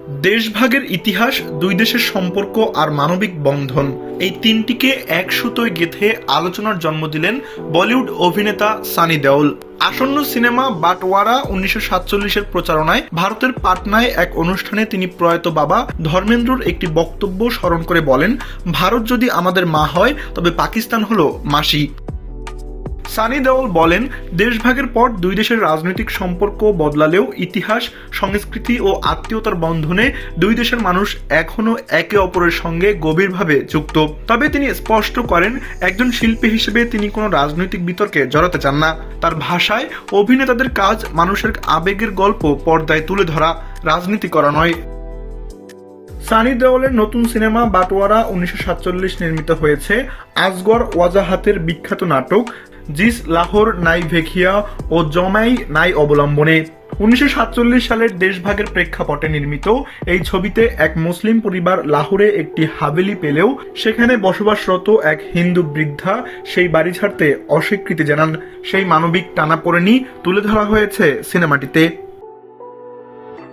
দেশভাগের ইতিহাস, দুই দেশের সম্পর্ক আর মানবিক বন্ধন, এই তিনটিকে এক সুতোয় গেঁথে আলোচনার জন্ম দিলেন বলিউড অভিনেতা সানি দেওল। আসন্ন সিনেমা বাটওয়ারা 1947-এর প্রচারণায় ভারতের পাটনায় এক অনুষ্ঠানে তিনি প্রয়াত বাবা ধর্মেন্দ্রর একটি বক্তব্য স্মরণ করে বলেন, ভারত যদি আমাদের মা হয় তবে পাকিস্তান হলো মাসি। সানি দেওল বলেন, দেশভাগের পর দুই দেশের রাজনৈতিক সম্পর্ক বদলালেও ইতিহাস, সংস্কৃতি ও আত্মীয়তার বন্ধনে দুই দেশের মানুষ এখনো একে অপরের সঙ্গে গভীরভাবে যুক্ত। তবে তিনি স্পষ্ট করেন, একজন শিল্পী হিসেবে তিনি কোনো রাজনৈতিক বিতর্কে জড়াতে চান না। তার ভাষায়, অভিনেতাদের কাজ মানুষের আবেগের গল্প পর্দায় তুলে ধরা, রাজনীতি করা নয়। সানি দেওলের নতুন সিনেমা বাটওয়ারা 1947 নির্মিত হয়েছে আসগর ওয়াজাহাতের বিখ্যাত নাটক জিস লাহোর নাই ভেখিয়া ও জমাই নাই অবলম্বনে। 1947 সালের দেশভাগের প্রেক্ষাপটে নির্মিত এই ছবিতে এক মুসলিম পরিবার লাহোরে একটি হাভেলি পেলেও সেখানে বসবাসরত এক হিন্দু বৃদ্ধা সেই বাড়ি ছাড়তে অস্বীকৃতি জানান। সেই মানবিক টানাপোড়েনই তুলে ধরা হয়েছে সিনেমাটিতে।